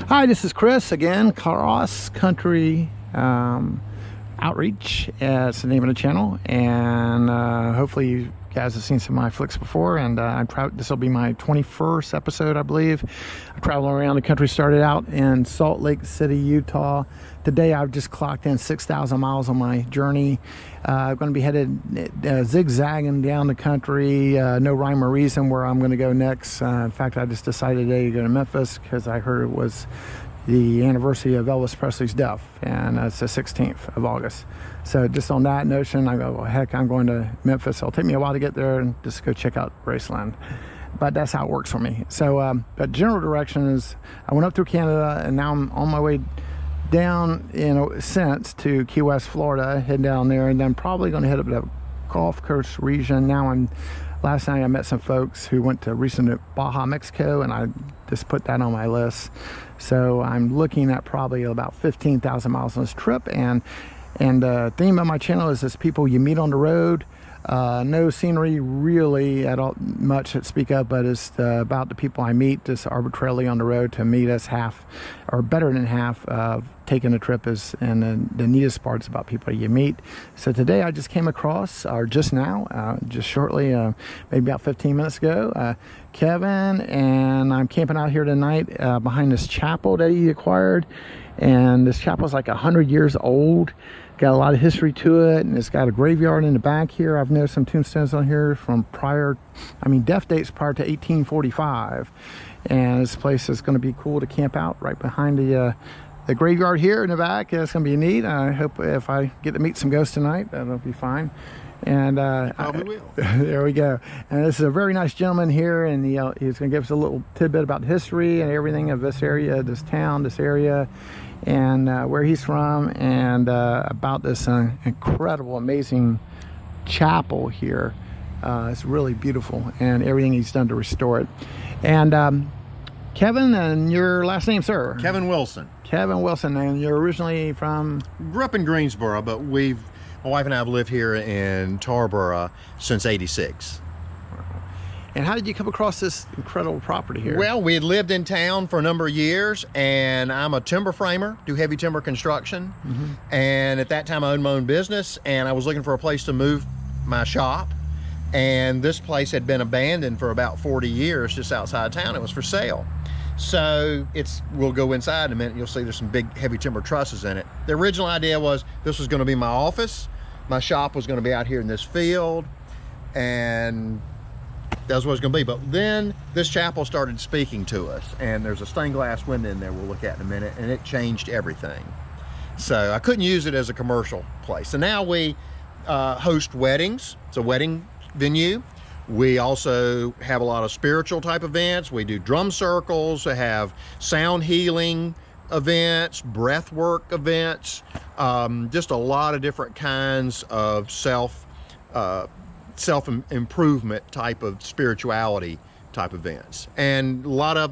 Hi, this is Chris again, Cross Country Outreach. It's the name of the channel, and hopefully you guys have seen some of my flicks before, and I'm proud. This will be my 21st episode, I believe. I traveled around the country, started out in Salt Lake City, Utah. Today I've just clocked in 6,000 miles on my journey. I'm going to be headed zigzagging down the country, no rhyme or reason where I'm going to go next. In fact, I just decided today to go to Memphis because I heard it was the anniversary of Elvis Presley's death, and it's the 16th of August. So just on that notion, I go, well, heck, I'm going to Memphis. It'll take me a while to get there and just go check out Graceland. But that's how it works for me. So the general direction is I went up through Canada, and now I'm on my way down in a sense to Key West, Florida, heading down there, and then probably going to head up to the Gulf Coast region. Last night I met some folks who went to recent Baja, Mexico, and I just put that on my list. So I'm looking at probably about 15,000 miles on this trip, and the theme of my channel is this people you meet on the road. No scenery really at all much to speak of, but it's about the people I meet just arbitrarily on the road. To meet us half or better than half of taking a trip is, and the neatest part is about people you meet. So today I just came across, or just now, just shortly, maybe about 15 minutes ago, Keven, and I'm camping out here tonight behind this chapel that he acquired. And this chapel is like 100 years old. Got a lot of history to it, and it's got a graveyard in the back here. I've noticed some tombstones on here from death dates prior to 1845. And this place is going to be cool to camp out right behind the graveyard here in the back. It's going to be neat. I hope if I get to meet some ghosts tonight, that'll be fine. And probably will. There we go. And this is a very nice gentleman here, and he's going to give us a little tidbit about the history and everything of this area, this town, this area, and where he's from, and about this incredible, amazing chapel here. It's really beautiful, and everything he's done to restore it. And Keven, and your last name, sir? Keven Wilson. Keven Wilson, and you're originally from? Grew up in Greensboro, but my wife and I have lived here in Tarboro since '86. And how did you come across this incredible property here? Well, we had lived in town for a number of years, and I'm a timber framer, do heavy timber construction. Mm-hmm. And at that time I owned my own business, and I was looking for a place to move my shop. And this place had been abandoned for about 40 years just outside town. It was for sale. So we'll go inside in a minute. You'll see there's some big heavy timber trusses in it. The original idea was this was going to be my office. My shop was going to be out here in this field, and that's what it's going to be. But then this chapel started speaking to us, and there's a stained glass window in there we'll look at in a minute, and it changed everything. So I couldn't use it as a commercial place. So now we host weddings. It's a wedding venue. We also have a lot of spiritual type events. We do drum circles. We have sound healing events, breath work events, just a lot of different kinds of self-improvement type of spirituality type events. And a lot of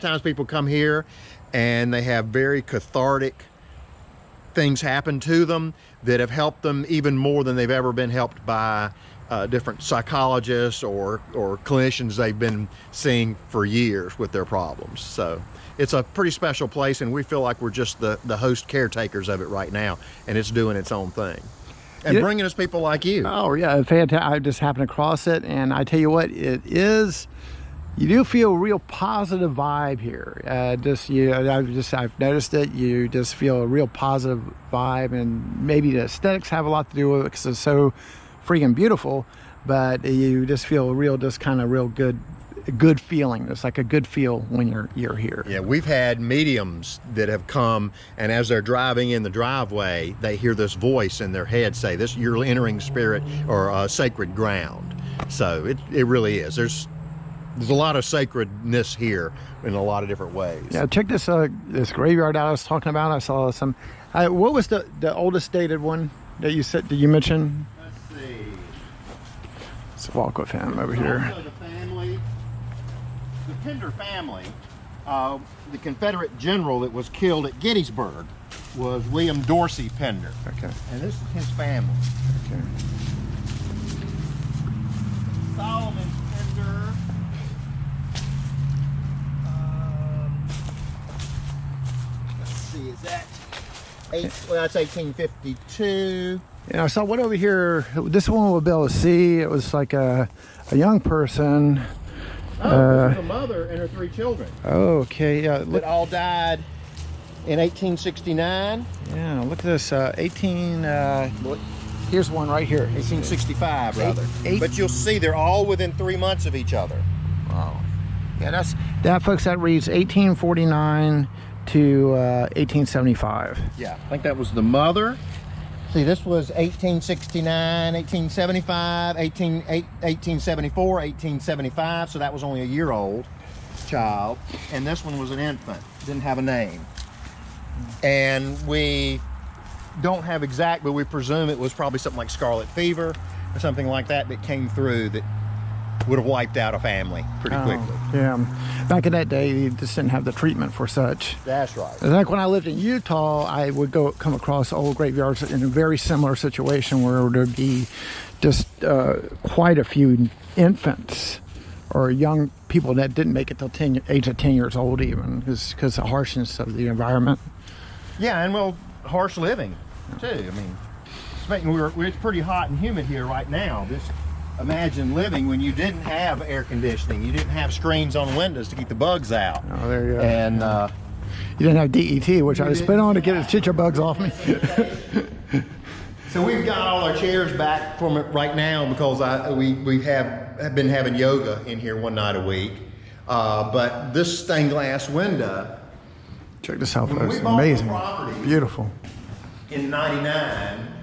times people come here and they have very cathartic things happen to them that have helped them even more than they've ever been helped by different psychologists or clinicians they've been seeing for years with their problems. So it's a pretty special place, and we feel like we're just the host caretakers of it right now, and it's doing its own thing. And bringing us people like you. Oh, yeah, fantastic. I just happened across it, and I tell you what, it is, you do feel a real positive vibe here. I've noticed it. You just feel a real positive vibe, and maybe the aesthetics have a lot to do with it because it's so freaking beautiful, but you just feel real good feeling. It's like a good feel when you're here. Yeah, we've had mediums that have come, and as they're driving in the driveway, they hear this voice in their head say, "This, you're entering spirit or sacred ground." So it really is. There's a lot of sacredness here in a lot of different ways. Yeah, check this graveyard out I was talking about. I saw some. What was the oldest dated one that you said? Did you mention? Let's see. Let's walk with him over here. Also the Pender family, the Confederate general that was killed at Gettysburg was William Dorsey Pender. Okay. And this is his family. Okay. Solomon Pender. see, is that well, that's 1852. Yeah, I saw one over here. This one we'll be able to see. It was like a young person. Oh, this is a mother and her 3 children. Oh, okay. Yeah, That all died in 1869. Yeah, look at this. Here's one right here. 1865, rather. Eight. But you'll see they're all within 3 months of each other. Wow. Yeah, that, folks. That reads 1849 to 1875. Yeah, I think that was the mother. See, this was 1869, 1875, 1874, 1875, so that was only a year-old child. And this one was an infant, didn't have a name. And we don't have exact, but we presume it was probably something like scarlet fever or something like that that came through that would have wiped out a family pretty quickly. Yeah, back in that day, you just didn't have the treatment for such. That's right. Like when I lived in Utah, I would come across old graveyards in a very similar situation where there'd be just quite a few infants or young people that didn't make it till age of 10 years old, even because of the harshness of the environment. Yeah, and well, harsh living too. I mean, it's pretty hot and humid here right now. Just imagine living when you didn't have air conditioning, you didn't have screens on windows to keep the bugs out. Oh, there you go. And you didn't have DET, which I spit on to get the chicha bugs off me. So we've got all our chairs back from it right now because we have been having yoga in here one night a week. But this stained glass window. Check this out, folks. We bought Amazing. the property Beautiful. in '99.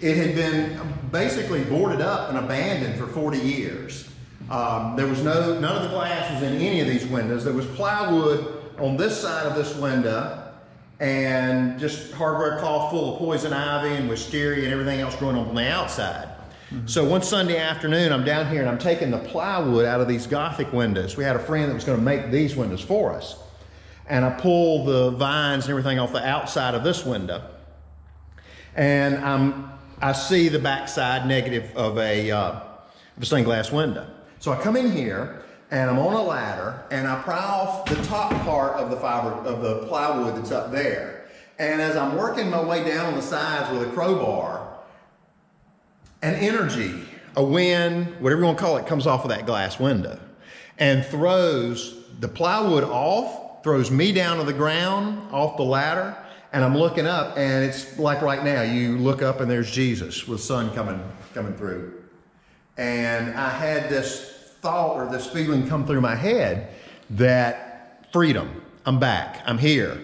It had been basically boarded up and abandoned for 40 years. There was none of the glass was in any of these windows. There was plywood on this side of this window and just hardware cloth full of poison ivy and wisteria and everything else growing on the outside. Mm-hmm. So one Sunday afternoon, I'm down here and I'm taking the plywood out of these Gothic windows. We had a friend that was going to make these windows for us. And I pull the vines and everything off the outside of this window. And I see the backside negative of a stained glass window. So I come in here and I'm on a ladder and I pry off the top part of the plywood that's up there. And as I'm working my way down on the sides with a crowbar, an energy, a wind, whatever you want to call it, comes off of that glass window and throws the plywood off, throws me down to the ground off the ladder. And I'm looking up, and it's like right now, you look up and there's Jesus with sun coming through. And I had this thought or this feeling come through my head that freedom, I'm back, I'm here.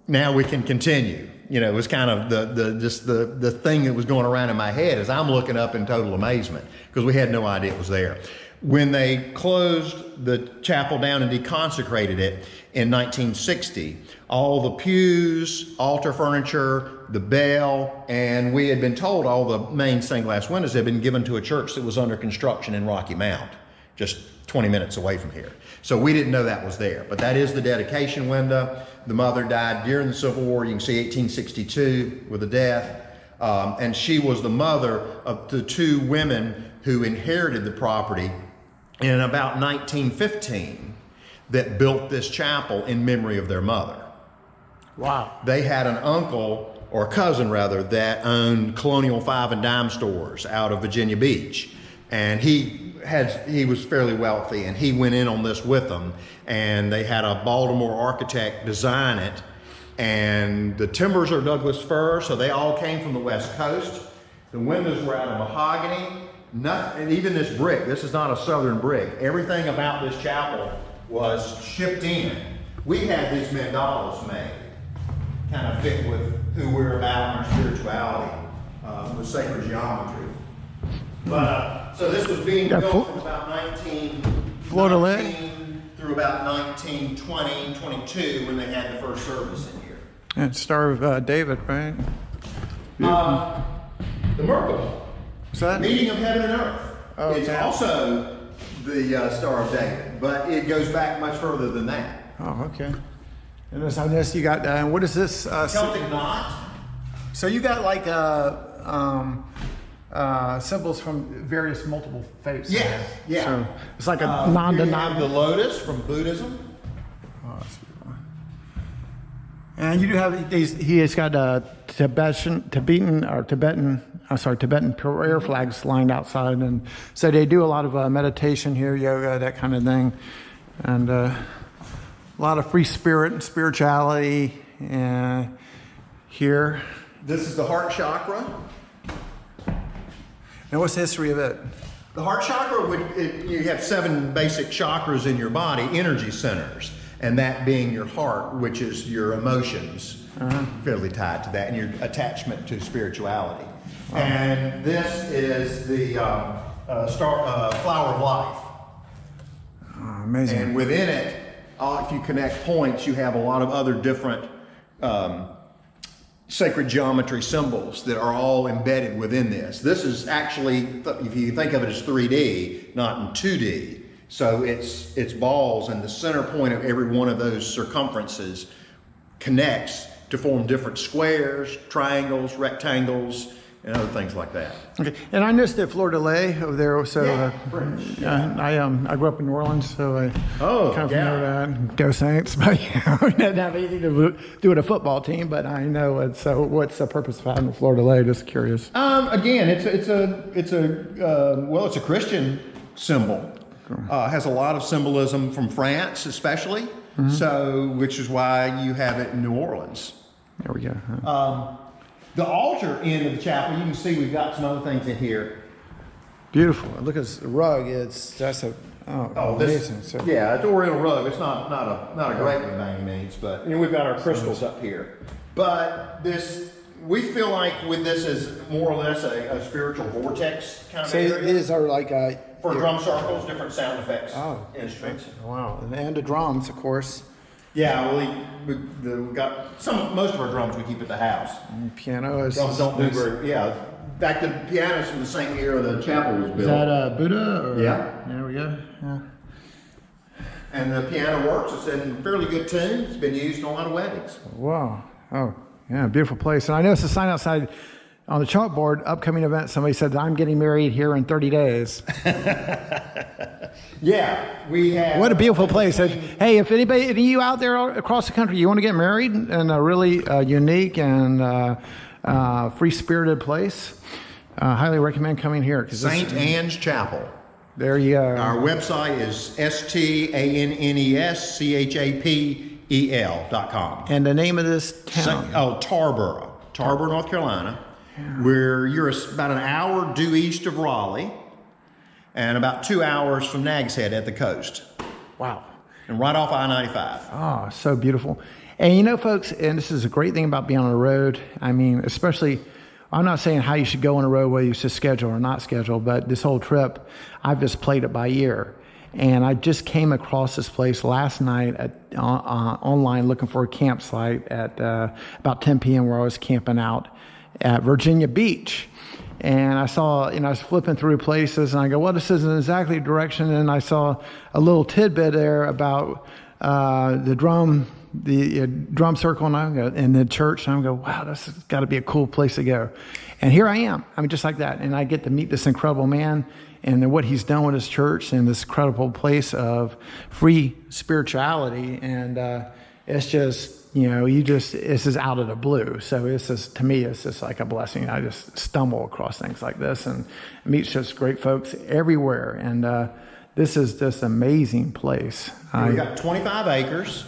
Now we can continue. You know, it was kind of the thing that was going around in my head as I'm looking up in total amazement because we had no idea it was there. When they closed the chapel down and deconsecrated it in 1960, all the pews, altar furniture, the bell, and we had been told all the main stained glass windows had been given to a church that was under construction in Rocky Mount, just 20 minutes away from here. So we didn't know that was there, but that is the dedication window. The mother died during the Civil War. You can see 1862 with a death. And she was the mother of the 2 women who inherited the property in about 1915 that built this chapel in memory of their mother. Wow. They had an uncle, or a cousin rather, that owned Colonial 5 and dime stores out of Virginia Beach. And he was fairly wealthy, and he went in on this with them. And they had a Baltimore architect design it. And the timbers are Douglas fir, so they all came from the West Coast. The windows were out of mahogany. Nothing, and even this brick, this is not a southern brick. Everything about this chapel was shipped in. We had these mandalas made, kind of fit with who we're about in our spirituality, with sacred geometry. But so this was being built from about 1919 through about 1920, 22 when they had the first service in here. And Star of David, right? The Merkaba. Is that? Meeting of heaven and earth. Oh, it's also the Star of David, but it goes back much further than that. Oh, okay. And this, I guess you got, what is this? Celtic knot. So you got like symbols from various multiple faiths. Yeah, yeah. So it's like a non-denominational. The lotus from Buddhism. Oh, that's beautiful. And you do have these. He has got Tibetan prayer flags lined outside, and so they do a lot of meditation here, yoga, that kind of thing, and a lot of free spirit and spirituality here. This is the heart chakra. And what's the history of it? The heart chakra, you have 7 basic chakras in your body, energy centers, and that being your heart, which is your emotions, fairly tied to that, and your attachment to spirituality. And this is the flower of life. Oh, amazing. And within it, if you connect points, you have a lot of other different sacred geometry symbols that are all embedded within this. This is actually, if you think of it as 3D, not in 2D. So it's balls, and the center point of every one of those circumferences connects to form different squares, triangles, rectangles, and other things like that. Okay, and I noticed that Fleur de Lis over there. So I grew up in New Orleans, so I kind of know that. Go Saints! But it doesn't have anything to do with a football team. But I know it. So what's the purpose of having Fleur de Lis? Just curious. Again, it's a Christian symbol. Has a lot of symbolism from France, especially. So, which is why you have it in New Orleans. There we go. The altar end of the chapel, you can see we've got some other things in here. Beautiful. Look at this rug. It's amazing. It's Oriental rug. It's not a great one by any means, but we've got our crystals up here. But we feel like with this is more or less a spiritual vortex kind of area. These are like for drum circles, different sound effects, instruments. Wow, and the drums, of course. Yeah, we've got most of our drums we keep at the house. And piano is. Drums don't do very. Yeah, in fact, the piano's from the same year the chapel was built. Is that Buddha? Or? Yeah. There we go. Yeah. And the piano works. It's in fairly good tune. It's been used in a lot of weddings. Wow. Oh, yeah, beautiful place. And I noticed a sign outside on the chalkboard, upcoming event. Somebody said, "I'm getting married here in 30 days." Yeah, we have. What a beautiful place. Hey, if any of you out there across the country, you want to get married in a really unique and free-spirited place, highly recommend coming here. St. Anne's Chapel. There you go. Our website is STANNESCHAPEL.com. And the name of this town? Tarboro, North Carolina. Where you're about an hour due east of Raleigh and about 2 hours from Nags Head at the coast. Wow. And right off I-95. Oh, so beautiful. And folks, and this is a great thing about being on the road. I mean, especially, I'm not saying how you should go on the road, whether you should schedule or not schedule, but this whole trip, I've just played it by ear. And I just came across this place last night online looking for a campsite at about 10 p.m. where I was camping out at Virginia Beach. And I saw, I was flipping through places, and I go, well, this isn't exactly the direction. And I saw a little tidbit there about the drum circle and the church. And I go, wow, this has got to be a cool place to go. And here I am. I mean, just like that. And I get to meet this incredible man and what he's done with his church and this incredible place of free spirituality. And it's just, this is out of the blue. So to me, it's just like a blessing. I just stumble across things like this and meet just great folks everywhere. And this is just an amazing place. We got 25 acres.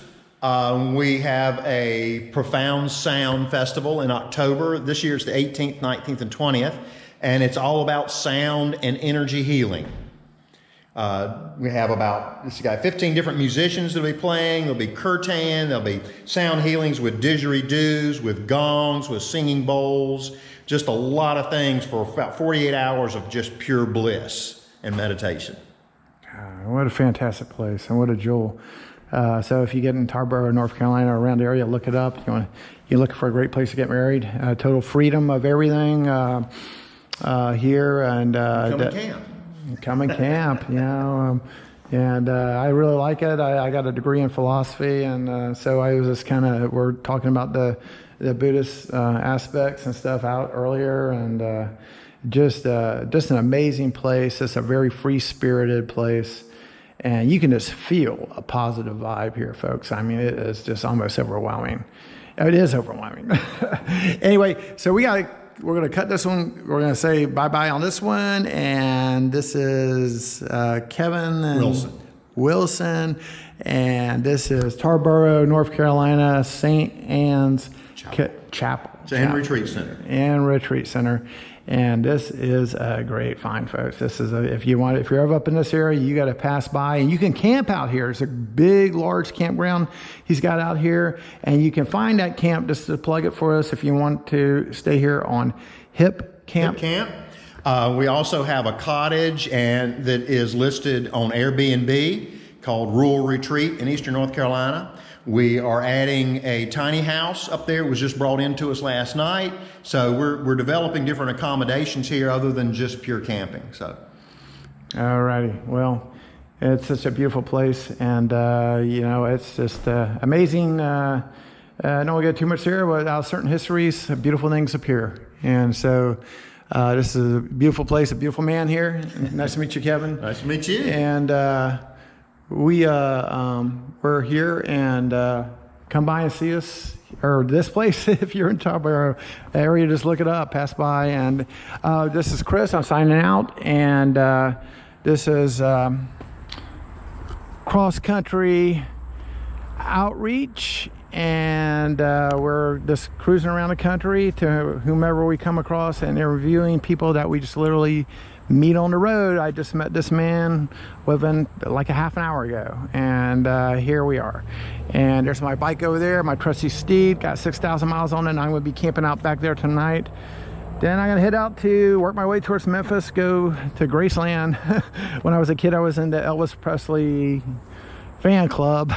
We have a Profound Sound Festival in October. This year it's the 18th, 19th, and 20th. And it's all about sound and energy healing. We have got 15 different musicians that'll be playing. There'll be kirtan, there'll be sound healings with didgeridoos, with gongs, with singing bowls, just a lot of things for about 48 hours of just pure bliss and meditation. What a fantastic place and what a jewel. So if you get in Tarboro, North Carolina, around the area, look it up. You're looking for a great place to get married. Total freedom of everything here. And come and camp, and I really like it. I got a degree in philosophy, and so I was just we're talking about the Buddhist aspects and stuff out earlier, and just an amazing place. It's a very free-spirited place, and you can just feel a positive vibe here, folks. I mean, it is just almost overwhelming. It is overwhelming. Anyway, so we're going to cut this one. We're going to say bye-bye on this one. And this is Keven and Wilson. And this is Tarboro, North Carolina, St. Anne's Chapel. And Retreat Center. And Retreat Center. And this is a great find, folks. This is if you're ever up in this area, you got to pass by, and you can camp out here. It's a big, large campground he's got out here, and you can find that camp, just to plug it for us, if you want to stay here on Hip Camp. We also have a cottage that is listed on Airbnb called Rural Retreat in Eastern North Carolina. We are adding a tiny house up there. It was just brought into us last night. So we're developing different accommodations here other than just pure camping. So, all righty. Well, it's such a beautiful place, and it's just amazing. I don't want to get too much here, but out of certain histories, beautiful things appear. And so this is a beautiful place, a beautiful man here. Nice to meet you, Keven. Nice to meet you. And we're here, and come by and see us, or this place. If you're in Tarboro area, just look it up, pass by. And this is Chris, I'm signing out, and this is cross country outreach, and we're just cruising around the country to whomever we come across and interviewing people that we just literally meet on the road. I just met this man within like a half an hour ago, and here we are. And there's my bike over there, my trusty steed, got 6,000 miles on it, and I'm going to be camping out back there tonight. Then I'm going to head out to work my way towards Memphis, go to Graceland. When I was a kid, I was in the Elvis Presley fan club,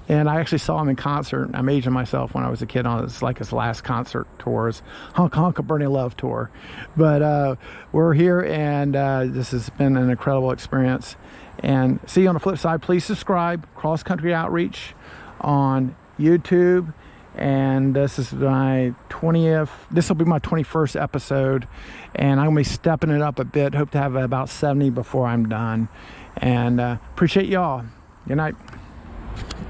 and I actually saw him in concert. I'm aging myself when I was a kid on his last concert tour, his Honk Honk a Burning Love tour. But we're here, and this has been an incredible experience. And see you on the flip side. Please subscribe, Cross Country Outreach on YouTube. And this is my 20th, this will be my 21st episode, and I'm gonna be stepping it up a bit. Hope to have about 70 before I'm done. And appreciate y'all. Good night.